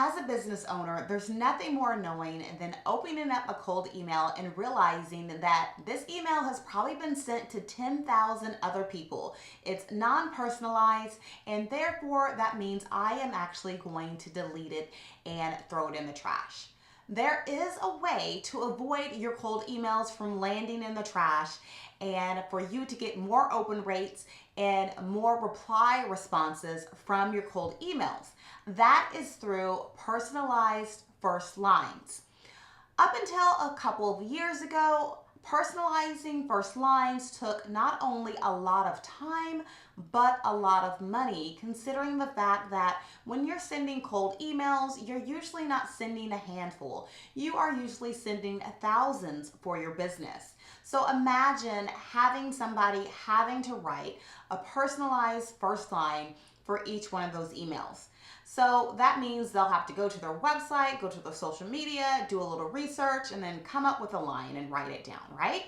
as a business owner, there's nothing more annoying than opening up a cold email and realizing that this email has probably been sent to 10,000 other people. It's non-personalized, and therefore that means I am actually going to delete it and throw it in the trash. There is a way to avoid your cold emails from landing in the trash and for you to get more open rates and more reply responses from your cold emails. That is through personalized first lines. Up until a couple of years ago, personalizing first lines took not only a lot of time, but a lot of money, considering the fact that when you're sending cold emails, you're usually not sending a handful. You are usually sending thousands for your business. So imagine having somebody having to write a personalized first line for each one of those emails. So that means they'll have to go to their website, go to their social media, do a little research, and then come up with a line and write it down, right?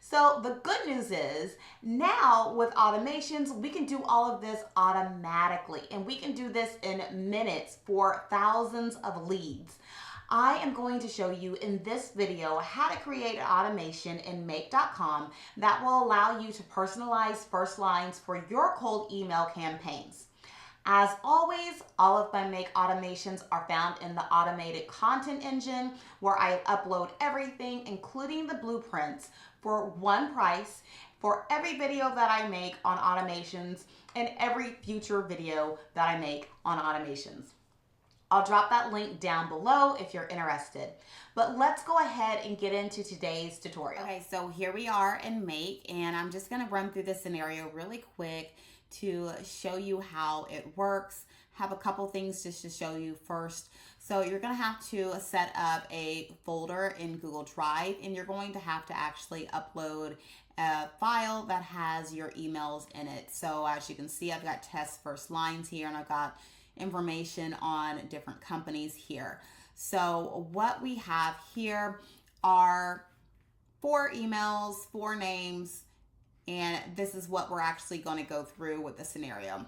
So the good news is now with automations, we can do all of this automatically, and we can do this in minutes for thousands of leads. I am going to show you in this video how to create an automation in make.com that will allow you to personalize first lines for your cold email campaigns. As always, all of my Make automations are found in the automated content engine where I upload everything, including the blueprints, for one price for every video that I make on automations and every future video that I make on automations. I'll drop that link down below if you're interested. But let's go ahead and get into today's tutorial. Okay, so here we are in Make, and I'm just gonna run through this scenario really quick to show you how it works. Have a couple things just to show you first. So you're gonna have to set up a folder in Google Drive, and you're going to have to actually upload a file that has your emails in it. So as you can see, I've got test first lines here, and I've got information on different companies here. So what we have here are 4 emails, 4 names, and this is what we're actually going to go through with the scenario.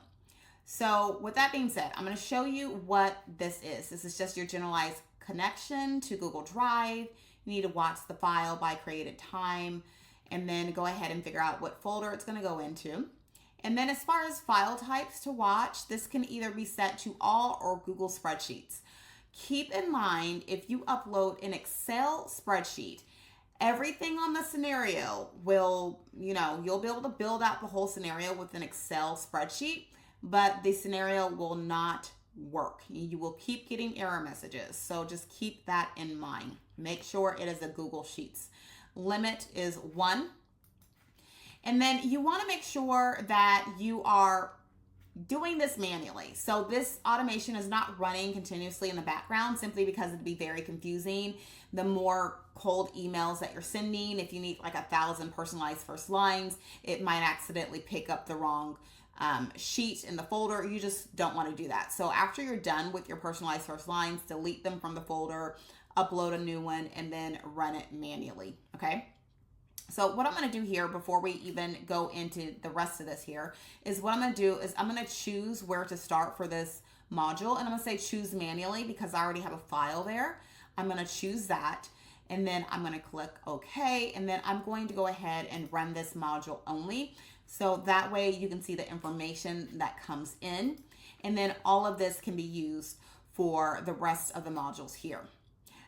So with that being said, I'm going to show you what this is. This is just your generalized connection to Google Drive. You need to watch the file by created time and then go ahead and figure out what folder it's going to go into. And then as far as file types to watch, this can either be set to all or Google spreadsheets. Keep in mind, if you upload an Excel spreadsheet, everything on the scenario will, you'll be able to build out the whole scenario with an Excel spreadsheet, but the scenario will not work. You will keep getting error messages. So just keep that in mind. Make sure it is a Google Sheets. Limit is 1. And then you want to make sure that you are doing this manually. So this automation is not running continuously in the background simply because it'd be very confusing. The more cold emails that you're sending, if you need like 1,000 personalized first lines, it might accidentally pick up the wrong sheet in the folder. You just don't want to do that. So after you're done with your personalized first lines, delete them from the folder, upload a new one, and then run it manually. Okay. So what I'm going to do here before we even go into the rest of this here is what I'm going to do is I'm going to choose where to start for this module. And I'm going to say choose manually because I already have a file there. I'm going to choose that. And then I'm going to click OK. And then I'm going to go ahead and run this module only. So that way you can see the information that comes in. And then all of this can be used for the rest of the modules here.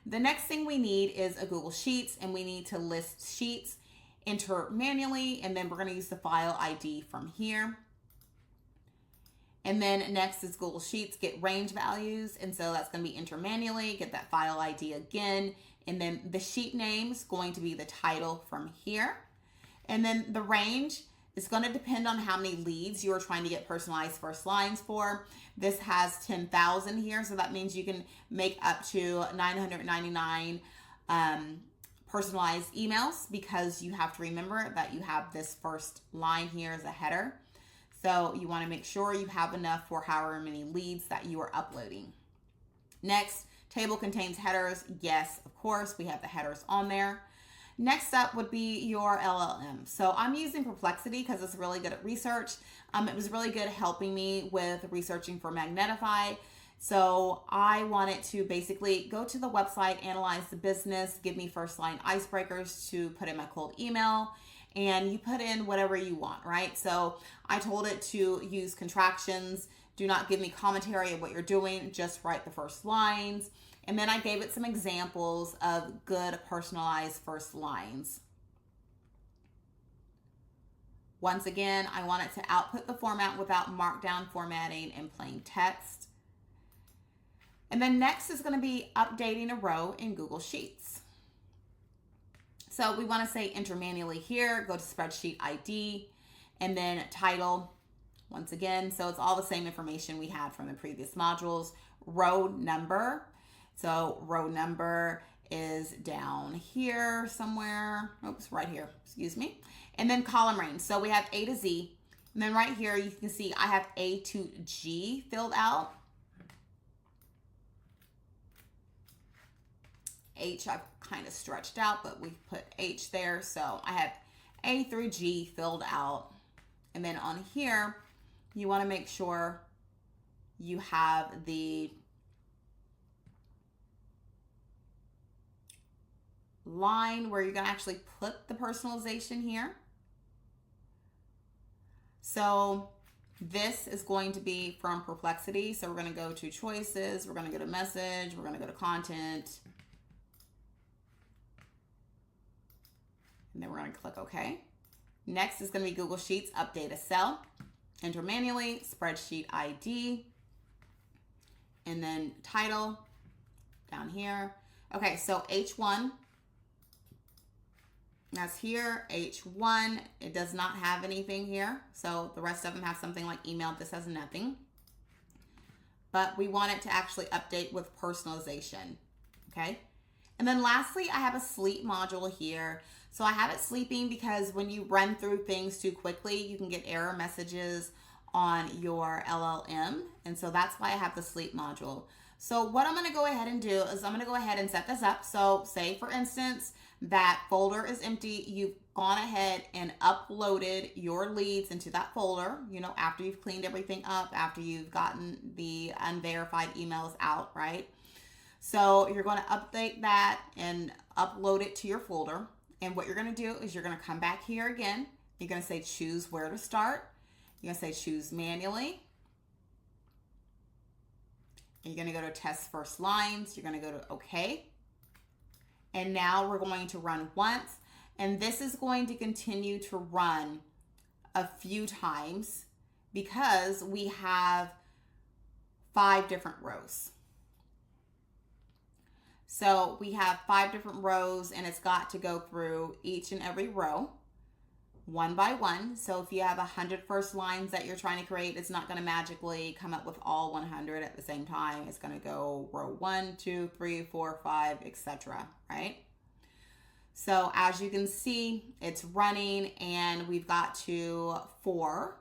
The next thing we need is a Google Sheets, and we need to list sheets. Enter manually, and then we're going to use the file ID from here. And then next is Google Sheets, get range values, and so that's going to be enter manually, get that file ID again, and then the sheet name is going to be the title from here. And then the range is going to depend on how many leads you are trying to get personalized first lines for. This has 10,000 here, so that means you can make up to 999 personalized emails, because you have to remember that you have this first line here as a header. So you want to make sure you have enough for however many leads that you are uploading. Next, table contains headers. Yes, of course, we have the headers on there. Next up would be your LLM. So I'm using Perplexity because it's really good at research. It was really good helping me with researching for Magnetify. So I want it to basically go to the website, analyze the business, give me first line icebreakers to put in my cold email, and you put in whatever you want, right? So I told it to use contractions. Do not give me commentary of what you're doing, just write the first lines. And then I gave it some examples of good personalized first lines. Once again, I want it to output the format without markdown formatting and plain text. And then next is going to be updating a row in Google Sheets. So we want to say enter manually here, go to spreadsheet ID, and then title. Once again, so it's all the same information we had from the previous modules. Row number. So row number is down here somewhere. Oops, right here, excuse me. And then column range. So we have A to Z. And then right here, you can see I have A to G filled out. H I've kind of stretched out, but we put H there. So I have A through G filled out. And then on here, you want to make sure you have the line where you're going to actually put the personalization here. So this is going to be from Perplexity. So we're going to go to choices. We're going to go to message. We're going to go to content. And then we're going to click OK. Next is going to be Google Sheets, update a cell. Enter manually, spreadsheet ID, and then title down here. Okay, so H1, that's here. H1, it does not have anything here. So the rest of them have something like email. This has nothing. But we want it to actually update with personalization, okay? And then lastly, I have a sleep module here. So I have it sleeping because when you run through things too quickly, you can get error messages on your LLM. And so that's why I have the sleep module. So what I'm going to go ahead and do is I'm going to go ahead and set this up. So say, for instance, that folder is empty. You've gone ahead and uploaded your leads into that folder, you know, after you've cleaned everything up, after you've gotten the unverified emails out, right? So you're going to update that and upload it to your folder. And what you're going to do is you're going to come back here again. You're going to say choose where to start. You're going to say choose manually. And you're going to go to test first lines. You're going to go to OK. And now we're going to run once. And this is going to continue to run a few times because we have 5 different rows. So we have 5 different rows and it's got to go through each and every row one by one. So if you have 100 first lines that you're trying to create, it's not going to magically come up with all 100 at the same time. It's going to go row 1, 2, 3, 4, 5, etc. Right? So as you can see, it's running and we've got to 4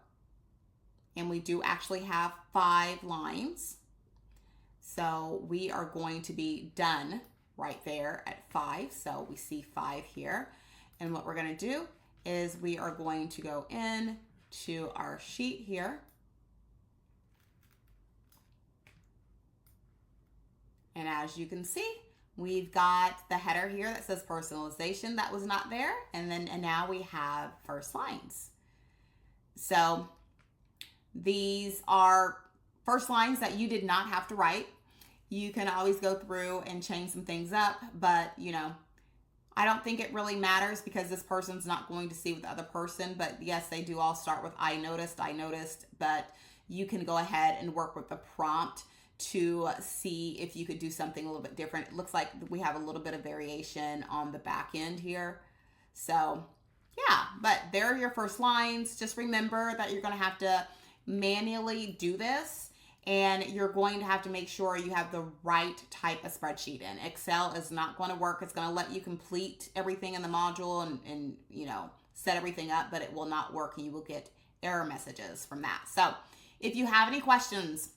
and we do actually have 5 lines. So we are going to be done right there at 5. So we see 5 here. And what we're going to do is we are going to go in to our sheet here. And as you can see, we've got the header here that says personalization that was not there. And now we have first lines. So these are first lines that you did not have to write. You can always go through and change some things up, but you know, I don't think it really matters because this person's not going to see with the other person. But yes, they do all start with I noticed, but you can go ahead and work with the prompt to see if you could do something a little bit different. It looks like we have a little bit of variation on the back end here. So yeah, but there are your first lines. Just remember that you're going to have to manually do this. And you're going to have to make sure you have the right type of spreadsheet in. Excel is not going to work. It's going to let you complete everything in the module and you know, set everything up, but it will not work and you will get error messages from that. So if you have any questions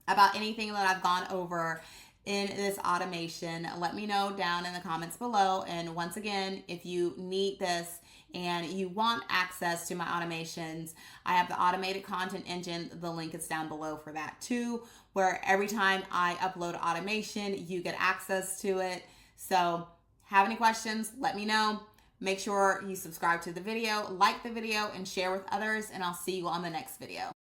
about anything that I've gone over in this automation, let me know down in the comments below. And once again, if you need this and you want access to my automations, I have the automated content engine. The link is down below for that too, where every time I upload automation, you get access to it. So have any questions, let me know. Make sure you subscribe to the video, like the video, and share with others, and I'll see you on the next video.